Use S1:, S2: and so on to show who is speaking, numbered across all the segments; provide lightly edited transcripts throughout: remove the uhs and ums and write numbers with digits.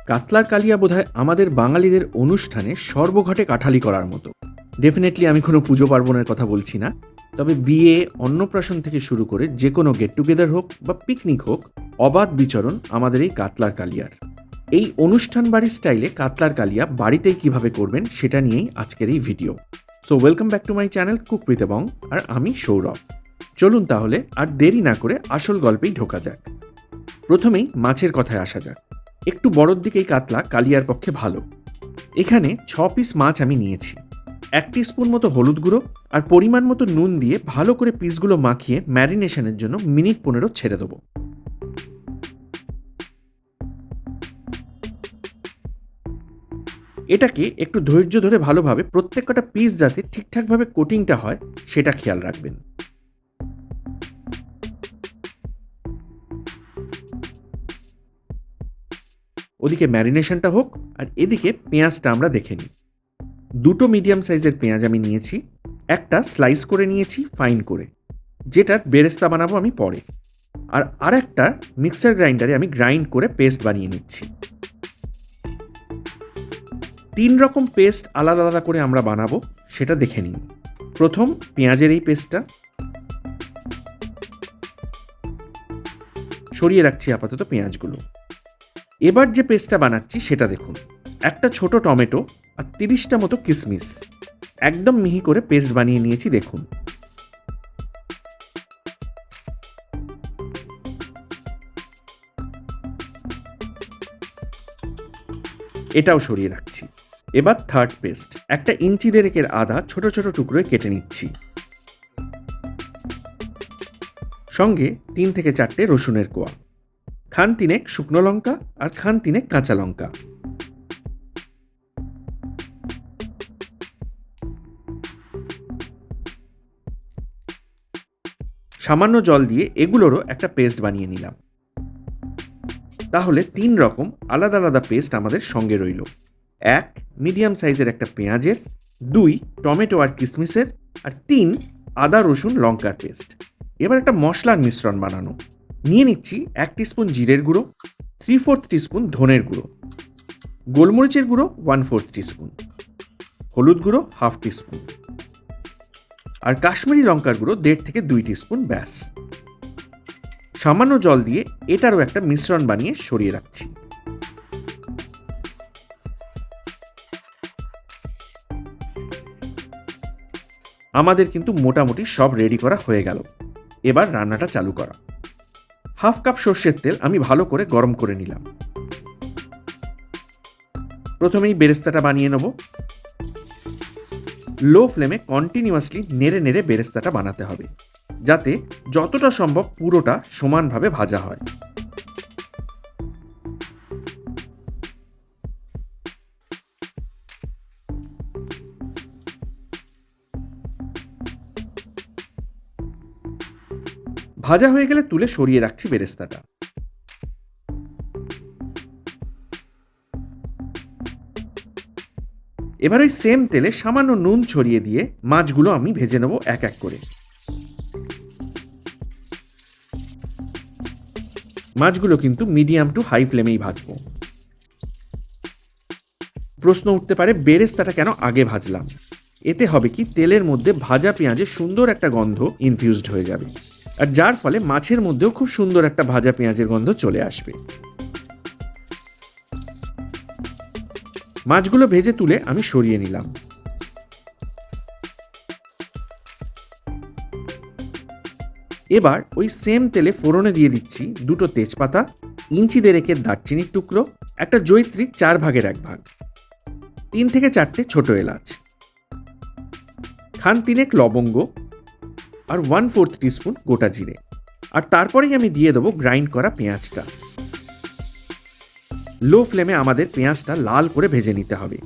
S1: কাতলার কালিয়া বোধহয় আমাদের বাঙালিদের অনুষ্ঠানে সর্বঘটে কাঠালি করার মতো। ডেফিনেটলি আমি কোনো পুজো পার্বণের কথা বলছি না। তবে বিয়ে, অন্নপ্রাশন থেকে শুরু করে যে কোনো গেট টুগেদার হোক বা পিকনিক হোক, অবাধ বিচরণ আমাদের এই কাতলার কালিয়ার। এই অনুষ্ঠান বাড়ির স্টাইলে কাতলার কালিয়া বাড়িতেই কিভাবে করবেন সেটা নিয়েই আজকের এই video. So welcome back to my channel cook with Bong, আর আমি সৌরভ। চলুন তাহলে আর দেরি না করে আসল গল্পেই ঢোকা যাক। প্রথমেই মাছের কথায় আসা যাক। একটু বড়র দিকেই কাতলা কালিয়ার পক্ষে ভালো। এখানে 6 পিস মাছ আমি নিয়েছি। 1 টিস্পুন মতো হলুদ গুঁড়ো আর পরিমাণ মতো নুন দিয়ে ভালো করে পিসগুলো মাখিয়ে ম্যারিনেশনের জন্য মিনিট 15 ছেড়ে দেবো। এটাকে একটু ধৈর্য ধরে ভালোভাবে প্রত্যেকটা পিস যাতে ঠিকঠাকভাবে কোটিংটা হয় সেটা খেয়াল রাখবেন। ওদিকে ম্যারিনেশনটা হোক আর এদিকে পেঁয়াজটা আমরা দেখে নিই। 2টো মিডিয়াম সাইজের পেঁয়াজ আমি নিয়েছি। একটা স্লাইস করে নিয়েছি ফাইন করে, যেটার বেরেস্তা বানাবো আমি পরে। আর আরেকটা মিক্সার গ্রাইন্ডারে আমি গ্রাইন্ড করে পেস্ট বানিয়ে নিচ্ছি। 3 রকম পেস্ট আলাদা আলাদা করে আমরা বানাবো, সেটা দেখে নিন। প্রথম পেঁয়াজের এই পেস্টটা সরিয়ে রাখছি আপাতত পেঁয়াজগুলো। এবার যে পেস্টটা বানাচ্ছি সেটা দেখুন। একটা ছোট টমেটো আর 30টা মতো কিশমিশ একদম মিহি করে পেস্ট বানিয়ে নিয়েছি দেখুন। এটাও সরিয়ে রাখছি। এবার থার্ড পেস্ট, 1 ইঞ্চি দেড়েকের আদা ছোট ছোট টুকরোয় কেটে নিচ্ছি। সঙ্গে 3 থেকে 4টে রসুনের কোয়া, খান 3 শুকনো লঙ্কা আর খান 3 কাঁচা লঙ্কা। সামান্য জল দিয়ে এগুলোরও একটা পেস্ট বানিয়ে নিলাম। তাহলে 3 রকম আলাদা আলাদা পেস্ট আমাদের সঙ্গে রইল। 1 মিডিয়াম সাইজের একটা পেঁয়াজের, 2 টমেটো আর কিশমিশের, আর 3 আদা রসুন লঙ্কার পেস্ট। এবার একটা মশলার মিশ্রণ বানানো। নিয়ে নিচ্ছি 1 টিস্পুন জিরের গুঁড়ো, 3/4 টিস্পুন ধনের গুঁড়ো, গোলমরিচের গুঁড়ো 1/4 টিস্পুন, হলুদ গুঁড়ো 1/2 টিস্পুন, আর কাশ্মীরি লঙ্কার গুঁড়ো 1.5 থেকে 2 টিস্পুন ব্যাস। সামান্য জল দিয়ে এটারও একটা মিশ্রণ বানিয়ে সরিয়ে রাখছি। আমাদের কিন্তু মোটামুটি সব রেডি করা হয়ে গেল। এবার রান্নাটা চালু করা। 1/2 কাপ সর্ষের তেল আমি ভালো করে গরম করে নিলাম। প্রথমেই বেরেস্তাটা বানিয়ে নেব। লো ফ্লেমে কন্টিনিউয়াসলি নেড়ে নেড়ে বেরেস্তাটা বানাতে হবে, যাতে যতটা সম্ভব পুরোটা সমানভাবে ভাজা হয়। ভাজা হয়ে গেলে তুলে সরিয়ে রাখছি বেরেস্তাটা। এবার ওই সেম তেলে সামান্য নুন ছড়িয়ে দিয়ে মাছগুলো আমি ভেজে নেব এক এক করে। মাছগুলো কিন্তু মিডিয়াম টু হাই ফ্লেমেই ভাজবো। প্রশ্ন উঠতে পারে বেরেস্তাটা কেন আগে ভাজলাম? এতে হবে কি, তেলের মধ্যে ভাজা পেঁয়াজের সুন্দর একটা গন্ধ ইনফিউজড হয়ে যাবে, আর যার ফলে মাছের মধ্যেও খুব সুন্দর একটা ভাজা পেঁয়াজের গন্ধ চলে আসবে। মাছগুলো ভেজে তুলে আমি সরিয়ে নিলাম। এবার ওই সেম তেলে ফোড়নে দিয়ে দিচ্ছি 2টো তেজপাতা, 1 ইঞ্চি দেড়েকের দারচিনির টুকরো, একটা জয়িত্রী 4 ভাগের 1 ভাগ, 3 থেকে 4টে ছোট এলাচ, খান 3 লবঙ্গ, আর 1/4 টিস্পুন গোটা জিরে। আর তারপরেই আমি দিয়ে দেবো গ্রাইন্ড করা পেঁয়াজটা। লো ফ্লেমে আমাদের পেঁয়াজটা লাল করে ভেজে নিতে হবে।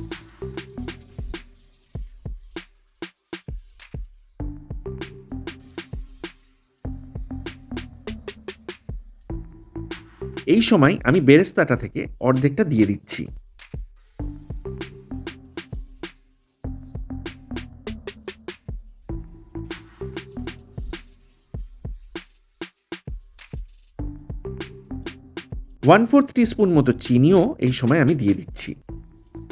S1: এই সময় আমি বেরেস্তাটা থেকে অর্ধেকটা দিয়ে দিচ্ছি। 1/4 টিস্পুন মতো চিনিও এই সময় আমি দিয়ে দিচ্ছি।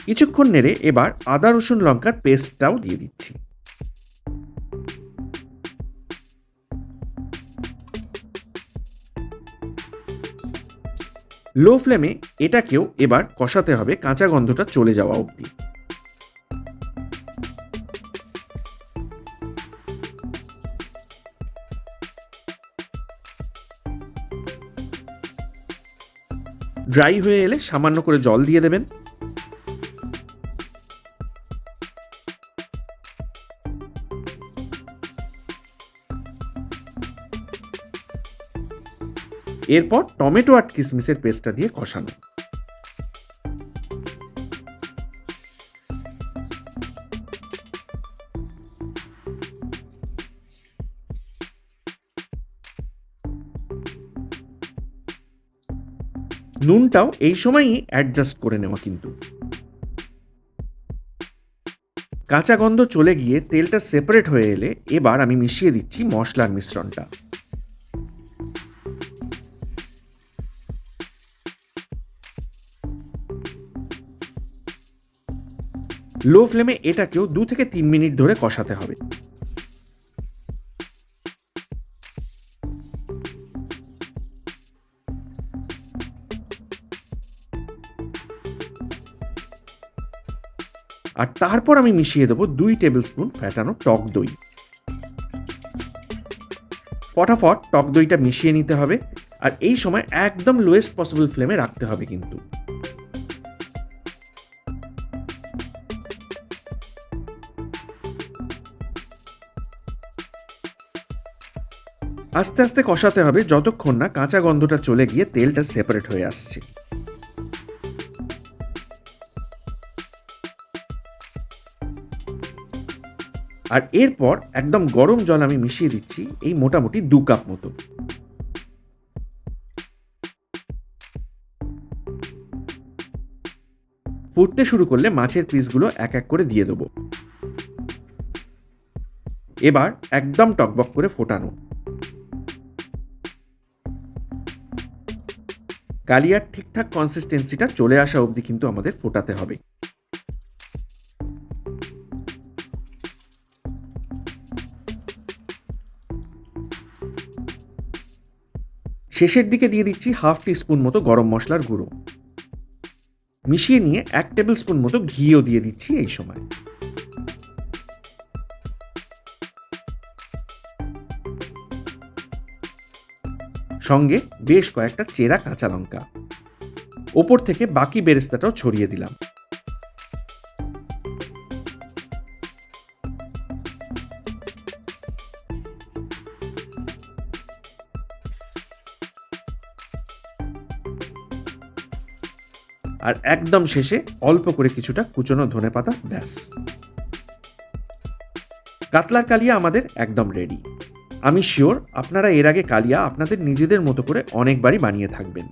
S1: কিছুক্ষণ নেড়ে এবার আদা রসুন লঙ্কার পেস্টটাও দিয়ে দিচ্ছি। লো ফ্লেমে এটাকেও এবার কষাতে হবে কাঁচা গন্ধটা চলে যাওয়া অবধি। ড্রাই হয়ে এলে সামান্য করে জল দিয়ে দেবেন। এরপর টমেটো আর কিশমিশের পেস্টটা দিয়ে কষানো। নুনটাও এই সময়ই অ্যাডজাস্ট করে নেওয়া কিন্তু। কাঁচা গন্ধ চলে গিয়ে তেলটা সেপারেট হয়ে এলে এবার আমি মিশিয়ে দিচ্ছি মশলার মিশ্রণটা। লো ফ্লেমে এটাকেও 2 থেকে 3 মিনিট ধরে কষাতে হবে। আর তারপর আমি মিশিয়ে দেবো 2 টেবিল স্পুন ফ্যাটানো টক দই। ফটাফট টক দইটা মিশিয়ে নিতে হবে, আর এই সময় একদম লোয়েস্ট পসিবল ফ্লেমে রাখতে হবে কিন্তু। আস্তে আস্তে কষাতে হবে যতক্ষণ না কাঁচা গন্ধটা চলে গিয়ে তেলটা সেপারেট হয়ে আসছে। আর এরপর একদম গরম জল আমি মিশিয়ে দিচ্ছি, এই মোটামুটি 2 কাপ মতো। ফুটতে শুরু করলে মাছের পিসগুলো এক এক করে দিয়ে দেবো। এবার একদম টকবক করে ফোটানো। কালিয়ার ঠিকঠাক কনসিস্টেন্সিটা চলে আসা অবধি কিন্তু আমাদের ফোটাতে হবে। শেষের দিকে দিয়ে দিচ্ছি 1/2 টিস্পুন মতো গরম মশলার গুঁড়ো। মিশিয়ে নিয়ে 1 টেবিল স্পুন মতো ঘিও দিয়ে দিচ্ছি এই সময়। সঙ্গে বেশ কয়েকটা চেরা কাঁচা লঙ্কা। ওপর থেকে বাকি বেরেস্তাটাও ছড়িয়ে দিলাম। আর একদম শেষে অল্প করে কিছুটা কুচনো ধনেপাতা, ব্যাস। কাতলার কালিয়া আমাদের একদম রেডি। আমি শিওর আপনারা এর আগে কালিয়া আপনাদের নিজেদের মতো করে অনেকবারই বানিয়ে থাকবেন।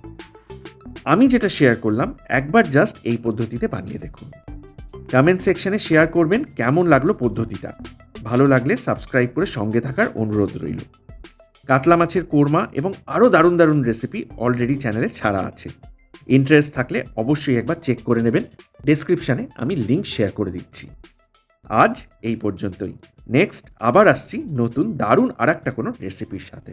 S1: আমি যেটা শেয়ার করলাম একবার জাস্ট এই পদ্ধতিতে বানিয়ে দেখুন। কমেন্ট সেকশনে শেয়ার করবেন কেমন লাগলো পদ্ধতিটা। ভালো লাগলে সাবস্ক্রাইব করে সঙ্গে থাকার অনুরোধ রইল। কাতলা মাছের কোরমা এবং আরও দারুণ দারুণ রেসিপি অলরেডি চ্যানেলে ছাড়া আছে। ইন্টারেস্ট থাকলে অবশ্যই একবার চেক করে নেবেন। ডেসক্রিপশানে আমি লিঙ্ক শেয়ার করে দিচ্ছি। আজ এই পর্যন্তই। নেক্সট আবার আসছি নতুন দারুণ আরেকটা কোনো রেসিপির সাথে।